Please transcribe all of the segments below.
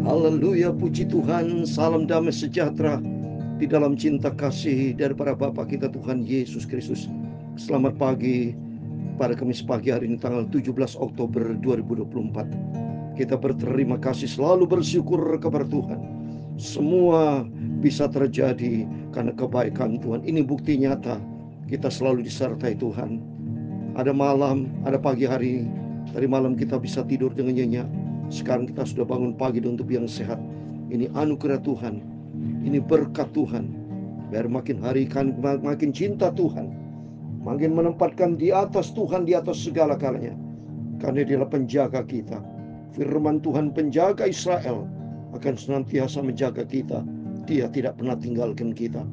Haleluya, puji Tuhan. Salam damai sejahtera di dalam cinta kasih daripada Bapa kita Tuhan Yesus Kristus. Selamat pagi pada Kamis pagi hari ini tanggal 17 Oktober 2024. Kita berterima kasih, selalu bersyukur kepada Tuhan. Semua bisa terjadi karena kebaikan Tuhan. Ini bukti nyata kita selalu disertai Tuhan. Ada malam, ada pagi hari. Tadi malam kita bisa tidur dengan nyenyak. Sekarang kita sudah bangun pagi dengan tubuh yang sehat. Ini anugerah Tuhan, ini berkat Tuhan. Biar makin hari kan makin cinta Tuhan, makin menempatkan di atas Tuhan, di atas segala galanya. Karena Dialah penjaga kita. Firman Tuhan, penjaga Israel akan senantiasa menjaga kita. Dia tidak pernah tinggalkan kita.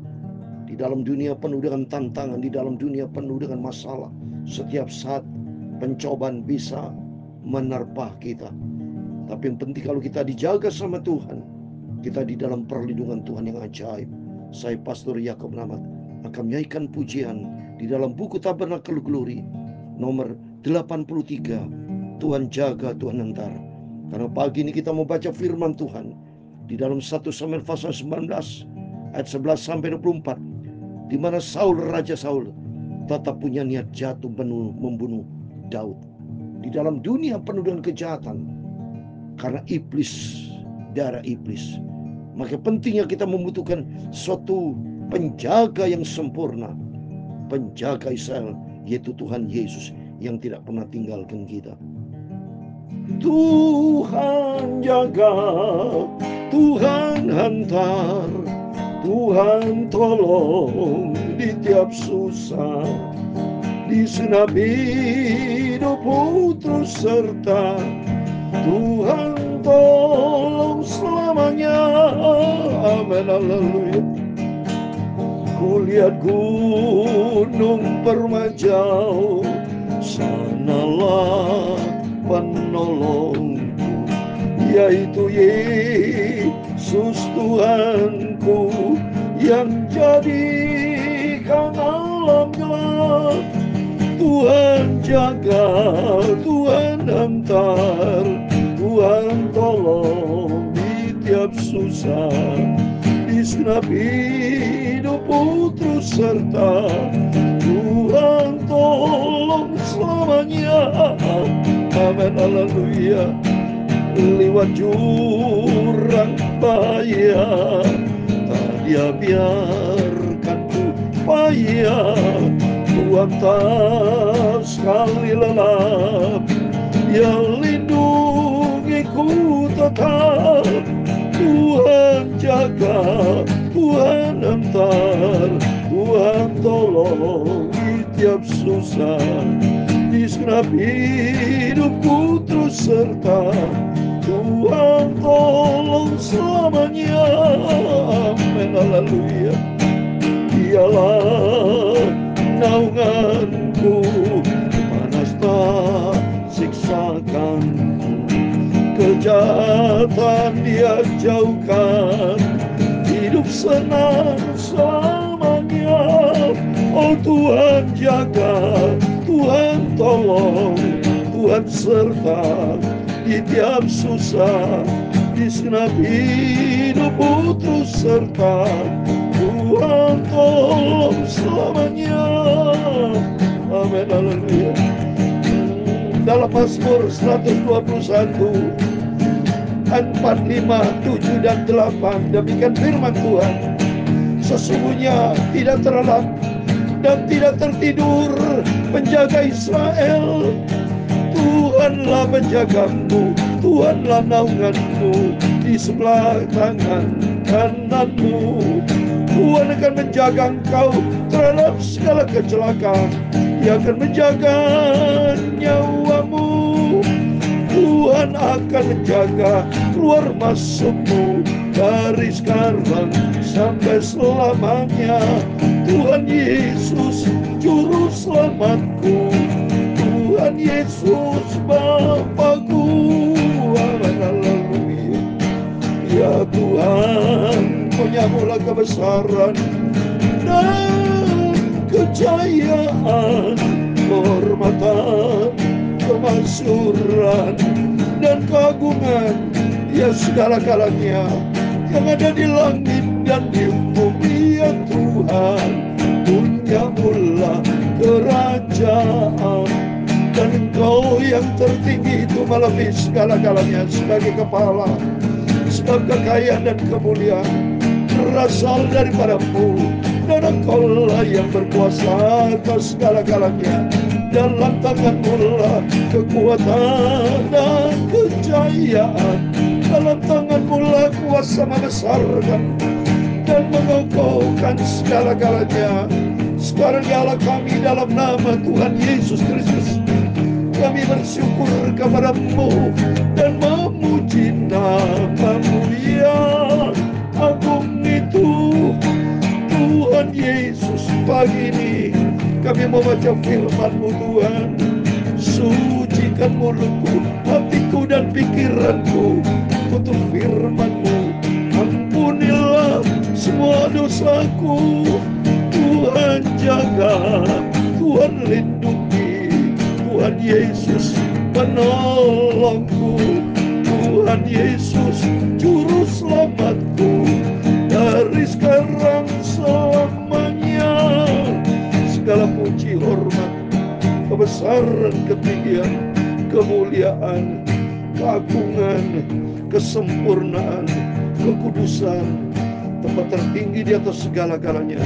Di dalam dunia penuh dengan tantangan, di dalam dunia penuh dengan masalah, setiap saat pencobaan bisa menerpa kita. Tapi yang penting kalau kita dijaga sama Tuhan, kita di dalam perlindungan Tuhan yang ajaib. Saya Pastor Yakob Namat akan menyanyikan pujian di dalam buku Tabernakel Glory nomor 83. Tuhan jaga, Tuhan antar. Karena pagi ini kita mau baca firman Tuhan di dalam 1 Samuel pasal 19 ayat 11 sampai 24, di mana Raja Saul tetap punya niat jatuh membunuh Daud. Di dalam dunia penuh dengan kejahatan, karena iblis, darah iblis, maka pentingnya kita membutuhkan suatu penjaga yang sempurna, penjaga Israel, yaitu Tuhan Yesus yang tidak pernah tinggalkan kita. Tuhan jaga, Tuhan hantar, Tuhan tolong di tiap susah, di senap hidupmu terus serta. Tuhan tolong selamanya. Amin, haleluya. Kulihat gunung bermajau, sanalah penolongku, yaitu Yesus Tuhanku, yang jadikan alam gelap. Tuhan jaga, Tuhan hantar, Tuhan tolong di tiap susah, di senap hidupmu terus serta. Tuhan tolong selamanya. Amin, haleluya. Lewat jurang bahaya, tak Dia biarkan ku payah. Tuhan tak sekali lelap, Dia lindungiku tetap. Tuhan jaga, Tuhan hantar, Tuhan tolong di tiap susah, di senap hidupku terus serta. Tuhan tolong selamanya. Amin, haleluya. Dialah naunganku, panas tak siksakanku, kejahatan Dia jauhkan, hidup senang selamanya. Oh Tuhan jaga, Tuhan tolong, Tuhan serta di tiap susah, di senap hidupmu terus serta. Tuhan tolong selamanya. Amin, haleluya. Dalam Mazmur 121 ayat 4, 5, 7 dan 8, demikian firman Tuhan. Sesungguhnya tidak terlelap dan tidak tertidur penjaga Israel. Tuhanlah penjagamu, Tuhanlah naunganmu, di sebelah tangan kananmu. Tuhan akan menjaga engkau terhadap segala kecelakaan. Dia akan menjaga nyawamu. Tuhan akan menjaga keluar masukmu dari sekarang sampai selamanya. Tuhan Yesus juru selamatku, Tuhan Yesus Bapakku. Amin, haleluya. Ya Tuhan, Punyamu kebesaran dan kejayaan, kehormatan, kemasyuran dan keagungan ya segala-galanya yang ada di langit dan di bumi, ya Tuhan. Punyamulah kerajaan, dan Engkau yang tertinggi itu melebihi segala-galanya sebagai kepala. Sebab kekayaan dan kemuliaan berasal daripadamu, dan Engkau-lah yang berkuasa atas segala-galanya. Dalam tangan-Mu lah kekuatan dan kejayaan. Dalam tangan-Mu lah kuasa membesarkan dan mengokohkan segala-galanya. Sekarang dialah kami dalam nama Tuhan Yesus Kristus, kami bersyukur kepada-Mu dan memuji nama-Mu yang agung itu, Tuhan Yesus. Pagi ini kami membaca firman-Mu, Tuhan. Sucikan mulutku, hatiku dan pikiranku untuk firman-Mu. Ampunilah semua dosaku, Tuhan jaga, Tuhan lindungi, Tuhan Yesus penolongku, Tuhan Yesus juru selamatku, dari sekarang selamanya. Segala puji, hormat, kebesaran, ketinggian, kemuliaan, keagungan, kesempurnaan, kekudusan, tempat tertinggi di atas segala-galanya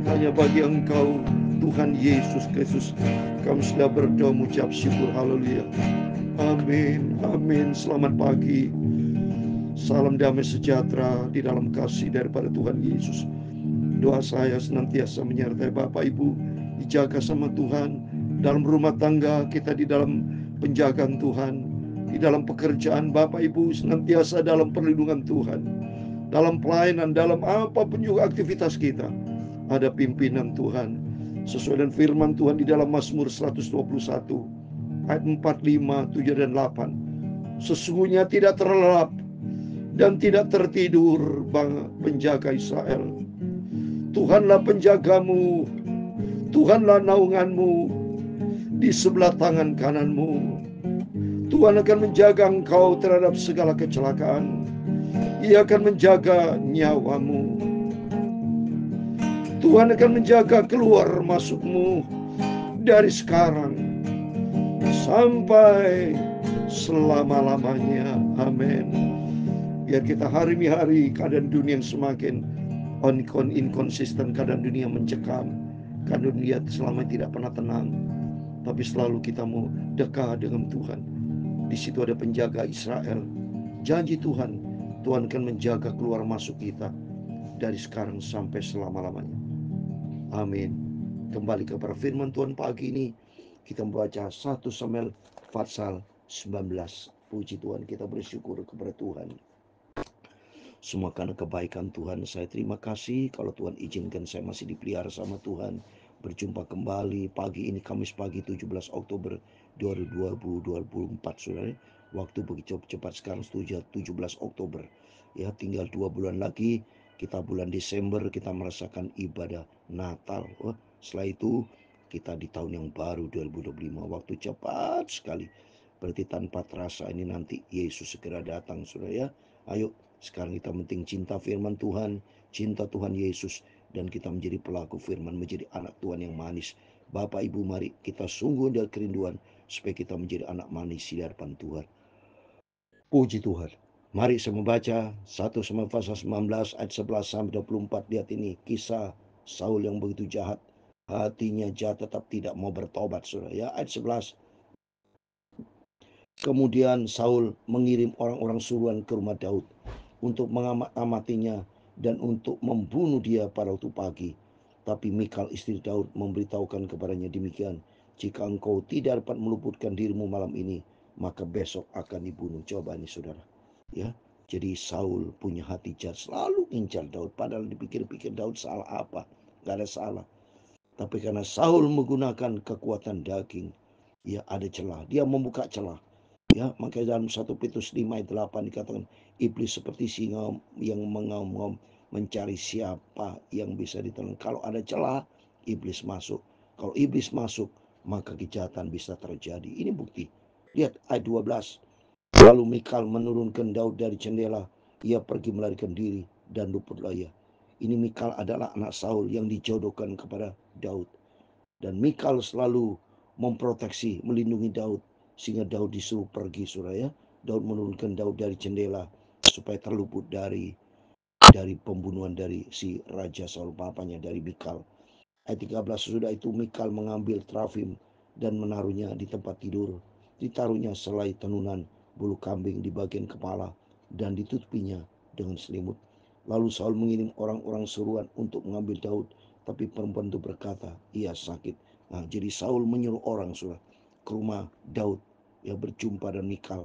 hanya bagi Engkau, Tuhan Yesus Kristus. Kami sudah berdoa mengucap syukur. Haleluya. Amin. Amin. Selamat pagi. Salam damai sejahtera di dalam kasih daripada Tuhan Yesus. Doa saya senantiasa menyertai Bapak Ibu, dijaga sama Tuhan dalam rumah tangga kita, di dalam penjagaan Tuhan, di dalam pekerjaan Bapak Ibu senantiasa dalam perlindungan Tuhan, dalam pelayanan, dalam apapun juga aktivitas kita ada pimpinan Tuhan. Sesuai dengan firman Tuhan di dalam Mazmur 121 ayat 4, 5, 7 dan 8. Sesungguhnya tidak terlelap dan tidak tertidur penjaga Israel. Tuhanlah penjagamu, Tuhanlah naunganmu di sebelah tangan kananmu. Tuhan akan menjaga engkau terhadap segala kecelakaan. Ia akan menjaga nyawamu. Tuhan akan menjaga keluar masukmu dari sekarang sampai selama-lamanya. Amin. Biar kita hari-hari keadaan dunia yang semakin inkonsisten, keadaan dunia mencekam, keadaan dunia selama tidak pernah tenang, tapi selalu kita mau dekat dengan Tuhan. Di situ ada penjaga Israel. Janji Tuhan, Tuhan akan menjaga keluar masuk kita dari sekarang sampai selama-lamanya. Amin. Kembali kepada firman Tuhan pagi ini, kita membaca 1 Samuel pasal 19. Puji Tuhan, kita bersyukur kepada Tuhan. Semua karena kebaikan Tuhan. Saya terima kasih kalau Tuhan izinkan saya masih dipelihara sama Tuhan. Berjumpa kembali pagi ini, Kamis pagi 17 Oktober 2024, saudara. Waktu begitu cepat sekarang, 17 Oktober. Ya, tinggal 2 bulan lagi kita bulan Desember, kita merasakan ibadah Natal. Setelah itu kita di tahun yang baru 2025. Waktu cepat sekali. Berarti tanpa terasa ini nanti Yesus segera datang, saudara ya. Ayo, sekarang kita penting cinta firman Tuhan, cinta Tuhan Yesus, dan kita menjadi pelaku firman, menjadi anak Tuhan yang manis. Bapak Ibu, mari kita sungguh dari kerinduan supaya kita menjadi anak manis di hadapan Tuhan. Puji Tuhan. Mari saya membaca 1 Samuel pasal 19 ayat 11 sampai 24. Lihat ini kisah Saul yang begitu jahat. Hatinya jahat tetapi tidak mau bertobat, saudara ya. Ayat 11. Kemudian Saul mengirim orang-orang suruhan ke rumah Daud untuk mengamatinya dan untuk membunuh dia pada waktu pagi. Tapi Mikal istri Daud memberitahukan kepadanya demikian, jika engkau tidak dapat meluputkan dirimu malam ini, maka besok akan dibunuh. Coba ini saudara ya. Jadi Saul punya hati jahat, selalu incar Daud, padahal dipikir-pikir Daud salah apa? Gak ada salah. Tapi karena Saul menggunakan kekuatan daging, ya ada celah, dia membuka celah. Ya, makanya dalam 1 Petrus 5 ayat 8 dikatakan, iblis seperti singa yang mengaum-ngaum mencari siapa yang bisa ditelan. Kalau ada celah, iblis masuk. Kalau iblis masuk, maka kejahatan bisa terjadi. Ini bukti. Lihat ayat 12. Lalu Mikal menurunkan Daud dari jendela. Ia pergi melarikan diri dan luputlah ia. Ini Mikal adalah anak Saul yang dijodohkan kepada Daud. Dan Mikal selalu memproteksi, melindungi Daud. Sehingga Daud disuruh pergi, saudara ya. Daud menurunkan Daud dari jendela supaya terluput dari pembunuhan dari si Raja Saul, papanya dari Mikal. Ayat 13, sudah itu Mikal mengambil terafim dan menaruhnya di tempat tidur. Ditaruhnya selai tenunan bulu kambing di bagian kepala dan ditutupinya dengan selimut. Lalu Saul mengirim orang-orang suruhan untuk mengambil Daud, tapi perempuan itu berkata, ia sakit. Nah, jadi Saul menyuruh orang sudah ke rumah Daud, ya, berjumpa dengan Mikal.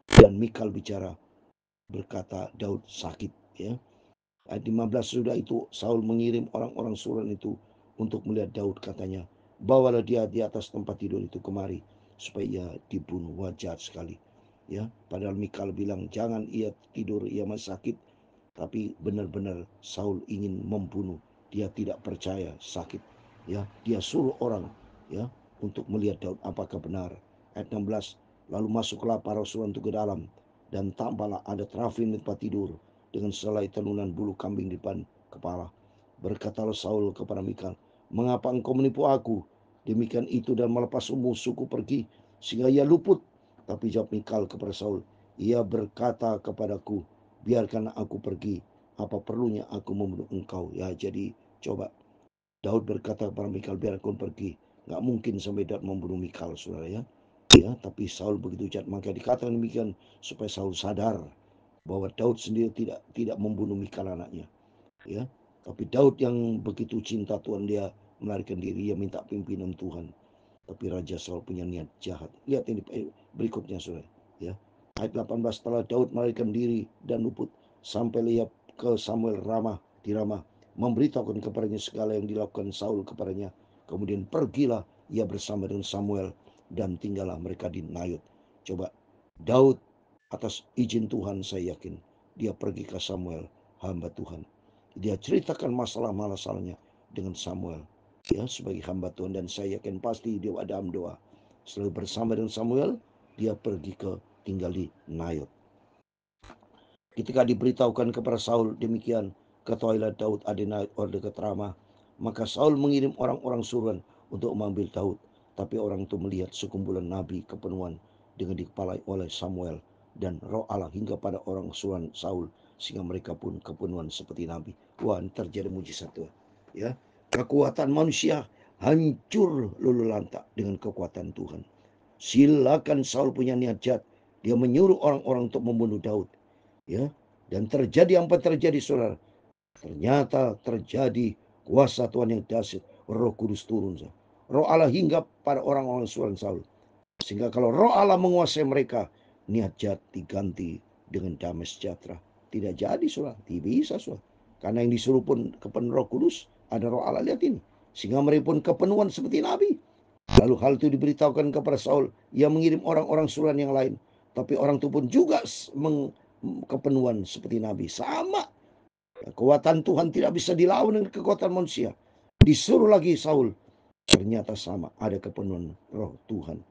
Dan Mikal bicara, berkata Daud sakit, ya. Ayat 15, sudah itu Saul mengirim orang-orang suruhan itu untuk melihat Daud, katanya, bawalah dia di atas tempat tidur itu kemari supaya ia dibunuh. Wajar sekali, ya. Padahal Mikal bilang jangan, ia tidur, ia masih sakit. Tapi benar-benar Saul ingin membunuh. Dia tidak percaya sakit, ya. Dia suruh orang, ya, untuk melihat Daud apakah benar. Ayat 16, lalu masuklah para suruhan itu ke dalam, dan tampaklah ada terafim di tempat tidur dengan selai tenunan bulu kambing di depan kepala. Berkatalah Saul kepada Mikal, mengapa engkau menipu aku demikian itu dan melepas musuhku pergi sehingga ia luput? Tapi jawab Mikal kepada Saul, ia berkata kepadaku, biarkan aku pergi, apa perlunya aku membunuh engkau? Ya, jadi coba Daud berkata kepada Mikal, biar aku pergi. Nggak mungkin sampai Daud membunuh Mikal, saudara ya. Ya, tapi Saul begitu jahat, maka dikatakan demikian supaya Saul sadar bahwa Daud sendiri tidak membunuh Mikal anaknya, ya. Tapi Daud yang begitu cinta Tuhan, dia melarikan diri, dia minta pimpinan Tuhan. Tapi Raja Saul punya niat jahat. Lihat ini berikutnya, saudara, ya. Ayat 18, setelah Daud melarikan diri dan luput, sampai ia ke Samuel di Ramah, memberitahukan kepadanya segala yang dilakukan Saul kepadanya. Kemudian pergilah ia bersama dengan Samuel dan tinggallah mereka di Nayot. Coba, Daud atas izin Tuhan, saya yakin dia pergi ke Samuel, hamba Tuhan. Dia ceritakan masalah-masalahnya dengan Samuel, ya, sebagai hamba Tuhan, dan saya yakin pasti dia dalam doa. Selalu bersama dengan Samuel, dia pergi ke tinggal di Nayot. Ketika diberitahukan kepada Saul demikian, ketahuilah Daud ada di Nayot dekat Ramah. Maka Saul mengirim orang-orang suruhan untuk mengambil Daud. Tapi orang itu melihat sekumpulan nabi kepenuhan dengan dikepalai oleh Samuel dan roh Allah hingga pada orang suruhan Saul, sehingga mereka pun kepenuhan seperti nabi. Wah, ini terjadi mujizat Tuhan, ya. Kekuatan manusia hancur lulu lantak dengan kekuatan Tuhan. Silakan Saul punya niat jahat, dia menyuruh orang-orang untuk membunuh Daud, ya. Dan terjadi apa terjadi, saudara? Ternyata terjadi kuasa Tuhan yang dahsyat, Roh Kudus turun, roh Allah hingga pada orang-orang suruhan Saul, sehingga kalau roh Allah menguasai mereka, niat jahat diganti dengan damai sejahtera. Tidak jadi, saudara, tidak bisa, saudara. Karena yang disuruh pun kepenuhan Roh Kudus, ada roh Allah. Lihat ini, sehingga mereka pun kepenuhan seperti nabi. Lalu hal itu diberitahukan kepada Saul, ia mengirim orang-orang suruhan yang lain, tapi orang itu pun juga kepenuhan seperti nabi. Sama. Kekuatan Tuhan tidak bisa dilawan dengan kekuatan manusia. Disuruh lagi Saul, ternyata sama, ada kepenuhan roh Tuhan.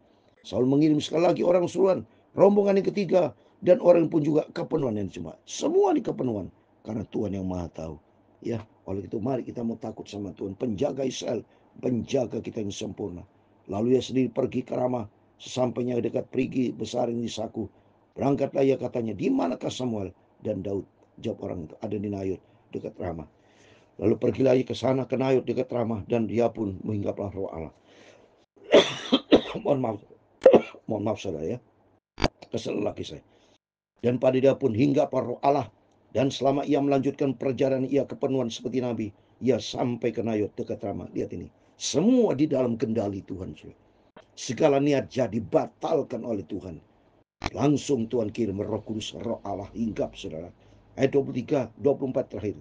Saul mengirim sekali lagi orang suruhan, rombongan yang ketiga, dan orang pun juga kepenuhan yang cuma. Semua di kepenuhan, karena Tuhan yang maha tahu. Ya, oleh itu mari kita mau takut sama Tuhan, penjaga Israel, penjaga kita yang sempurna. Lalu ia sendiri pergi ke Ramah, sesampainya dekat perigi besar yang disaku. Berangkatlah ia, katanya, di manakah Samuel dan Daud? Jawab orang itu, ada di Nayot dekat Ramah. Lalu pergilah ia ke sana, ke Nayot dekat Ramah, dan dia pun menghinggaplah roh Allah. mohon maaf saudara ya, kesel lagi saya. Dan pada dia pun hinggap roh Allah, dan selama ia melanjutkan perjalanan ia kepenuhan seperti nabi, ia sampai ke Nayot dekat Ramah. Lihat ini, semua di dalam kendali Tuhan. Segala niat jadi batalkan oleh Tuhan. Langsung Tuhan kirim Roh Kudus, roh Allah hinggap, saudara. Ayat 23, 24 terakhir.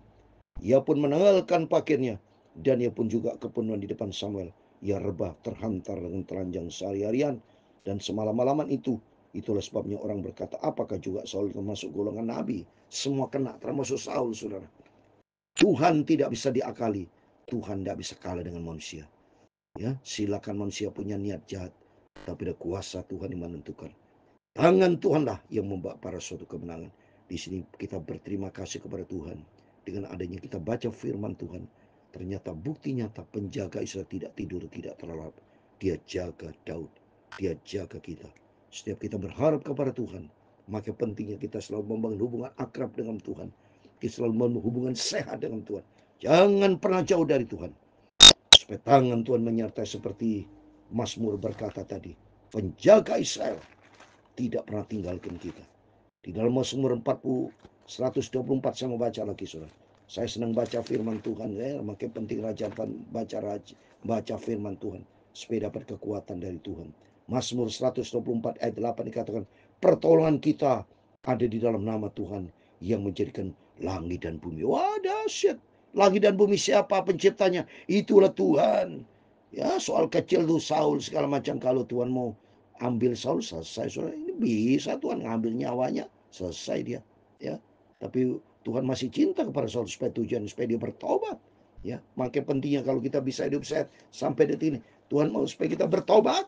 Ia pun menanggalkan pakaiannya, dan ia pun juga kepenuhan di depan Samuel. Ia rebah terhantar dengan telanjang sehari-harian, dan semalam-malaman itu. Itulah sebabnya orang berkata, apakah juga Saul termasuk golongan nabi? Semua kena, termasuk Saul, saudara. Tuhan tidak bisa diakali. Tuhan tidak bisa kalah dengan manusia. Ya, silakan manusia punya niat jahat, tapi ada kuasa Tuhan yang menentukan. Tangan Tuhanlah yang membawa para suatu kemenangan. Di sini kita berterima kasih kepada Tuhan. Dengan adanya kita baca firman Tuhan, ternyata bukti nyata penjaga Israel tidak tidur, tidak terlelap. Dia jaga Daud, dia jaga kita. Setiap kita berharap kepada Tuhan, maka pentingnya kita selalu membangun hubungan akrab dengan Tuhan. Kita selalu membangun hubungan sehat dengan Tuhan. Jangan pernah jauh dari Tuhan. Supaya tangan Tuhan menyertai seperti Mazmur berkata tadi, penjaga Israel tidak pernah tinggalkan kita. Di dalam Mazmur 124 saya mau baca lagi, saudara. Saya senang baca firman Tuhan, makin penting baca firman Tuhan supaya dapat kekuatan dari Tuhan. Mazmur 124 ayat 8 dikatakan, pertolongan kita ada di dalam nama Tuhan yang menjadikan langit dan bumi. Wah, dahsyat. Langit dan bumi siapa penciptanya? Itulah Tuhan. Ya, soal kecil tuh Saul segala macam, kalau Tuhan mau ambil Saul, selesai, saudara. Ini bisa Tuhan ngambil nyawanya, selesai dia, ya. Tapi Tuhan masih cinta kepada Saul supaya dia bertobat, ya. Makin pentingnya kalau kita bisa hidup sehat sampai detik ini, Tuhan mau supaya kita bertobat,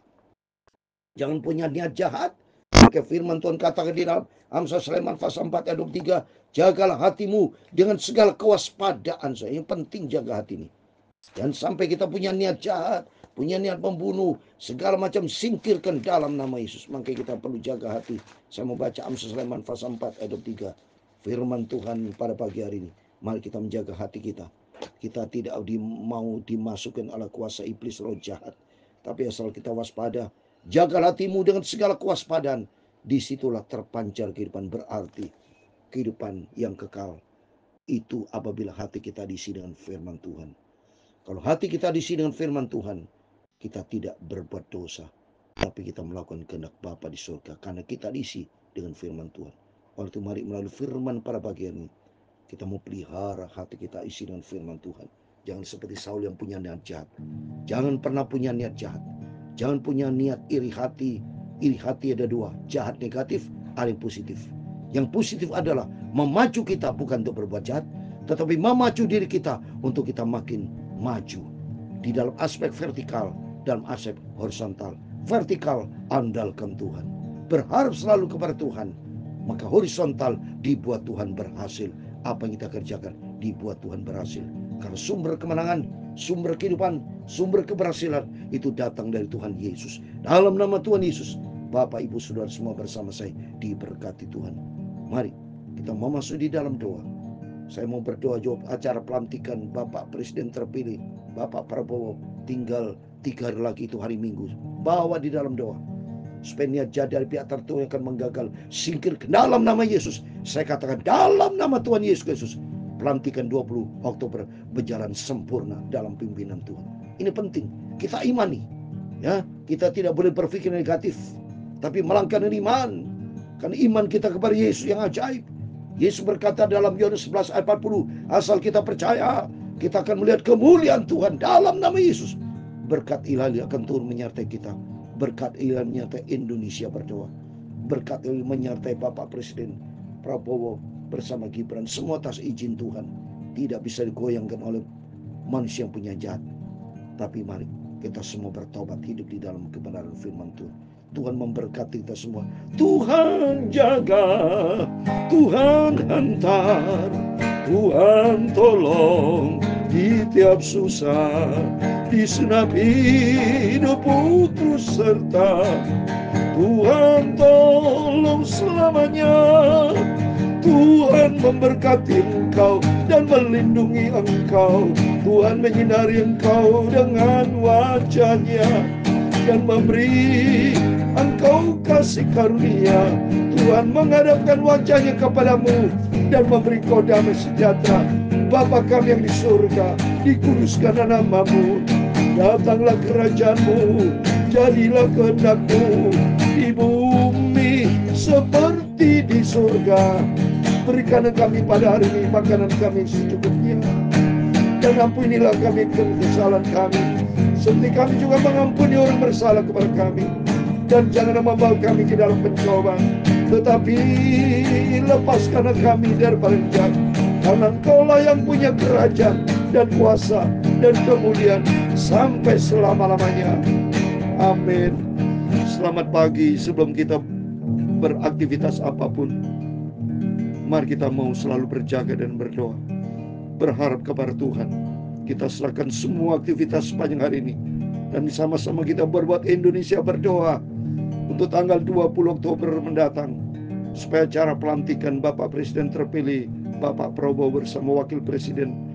jangan punya niat jahat. Maka firman Tuhan katakan di dalam Amsal Sulaiman pasal 4 ayat 23, jagalah hatimu dengan segala kewaspadaan. Yang penting jaga hati ini. Dan sampai kita punya niat jahat, punya niat membunuh, segala macam singkirkan dalam nama Yesus. Maka kita perlu jaga hati. Saya mau baca Amsal Sulaiman pasal 4 ayat 23. Firman Tuhan pada pagi hari ini. Mari kita menjaga hati kita. Kita tidak mau dimasukkan oleh kuasa iblis roh jahat. Tapi asal kita waspada, jaga hatimu dengan segala kewaspadaan. Disitulah terpancar kehidupan berarti. Kehidupan yang kekal. Itu apabila hati kita diisi dengan firman Tuhan. Kalau hati kita diisi dengan firman Tuhan, kita tidak berbuat dosa, tapi kita melakukan kehendak Bapa di surga karena kita diisi dengan firman Tuhan. Oleh itu mari melalui firman pada pagi ini, kita mau pelihara hati kita isi dengan firman Tuhan. Jangan seperti Saul yang punya niat jahat. Jangan pernah punya niat jahat. Jangan punya niat iri hati. Iri hati ada dua, jahat negatif, ada yang positif. Yang positif adalah memacu kita bukan untuk berbuat jahat, tetapi memacu diri kita untuk kita makin maju di dalam aspek vertikal, dalam aspek horizontal. Vertikal, andalkan Tuhan, berharap selalu kepada Tuhan, maka horizontal dibuat Tuhan berhasil. Apa yang kita kerjakan dibuat Tuhan berhasil, karena sumber kemenangan, sumber kehidupan, sumber keberhasilan itu datang dari Tuhan Yesus. Dalam nama Tuhan Yesus, Bapak, Ibu, Saudara semua bersama saya diberkati Tuhan. Mari kita mau masuk di dalam doa. Saya mau berdoa jawab acara pelantikan Bapak Presiden terpilih, Bapak Prabowo. Tinggal 3 hari lagi, itu hari Minggu. Bawa di dalam doa. Supaya niat jahat dari pihak tertentu yang akan menggagal, singkir ke dalam nama Yesus. Saya katakan dalam nama Tuhan Yesus Kristus. Pelantikan 20 Oktober berjalan sempurna dalam pimpinan Tuhan. Ini penting. Kita imani. Ya, kita tidak boleh berpikir negatif, tapi melangkah dengan iman. Karena iman kita kepada Yesus yang ajaib. Yesus berkata dalam Yohanes 11 ayat 40, asal kita percaya, kita akan melihat kemuliaan Tuhan dalam nama Yesus. Berkat ilahi akan turun menyertai kita. Berkat ilahi menyertai Indonesia berdoa. Berkat ilahi menyertai Bapak Presiden Prabowo bersama Gibran. Semua atas izin Tuhan. Tidak bisa digoyangkan oleh manusia yang punya jahat. Tapi mari kita semua bertobat, hidup di dalam kebenaran firman Tuhan. Tuhan memberkati kita semua. Tuhan jaga, Tuhan hantar, Tuhan tolong di tiap susah, di senap hidupmu terus serta. Tuhan tolong selamanya. Tuhan memberkati engkau dan melindungi engkau. Tuhan menyinari engkau dengan wajah-Nya dan memberi engkau kasih karunia. Tuhan menghadapkan wajah-Nya kepadamu dan memberi kau damai sejahtera. Bapa kami yang di surga, dikuduskan namamu. Datanglah kerajaan-Mu, jadilah kehendak-Mu di bumi seperti di surga. Berikanlah kami pada hari ini makanan kami secukupnya, dan ampunilah kami kesalahan kami, seperti kami juga mengampuni orang bersalah kepada kami. Dan janganlah membawa kami ke dalam pencobaan, tetapi lepaskanlah kami daripada jahat. Karena Engkaulah yang punya kerajaan dan kuasa dan kemuliaan sampai selama-lamanya. Amin. Selamat pagi. Sebelum kita beraktivitas apapun, mari kita mau selalu berjaga dan berdoa, berharap kepada Tuhan. Kita serahkan semua aktivitas sepanjang hari ini, dan sama-sama kita berbuat Indonesia berdoa untuk tanggal 20 Oktober mendatang, supaya acara pelantikan Bapak Presiden terpilih Bapak Prabowo bersama Wakil Presiden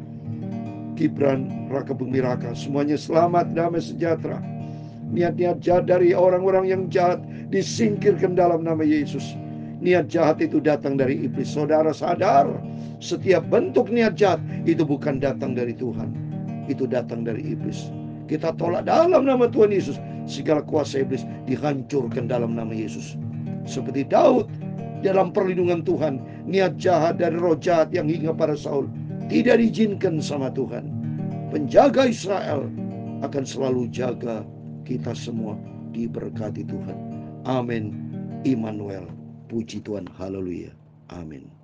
Gibran Raka Buming Raka, semuanya selamat, damai, sejahtera. Niat-niat jahat dari orang-orang yang jahat disingkirkan dalam nama Yesus. Niat jahat itu datang dari iblis. Saudara sadar, setiap bentuk niat jahat itu bukan datang dari Tuhan, itu datang dari iblis. Kita tolak dalam nama Tuhan Yesus. Segala kuasa iblis dihancurkan dalam nama Yesus. Seperti Daud, dalam perlindungan Tuhan, niat jahat dari roh jahat yang hingga pada Saul tidak diizinkan sama Tuhan. Penjaga Israel akan selalu jaga kita semua, diberkati Tuhan. Amin. Immanuel. Puji Tuhan. Haleluya. Amin.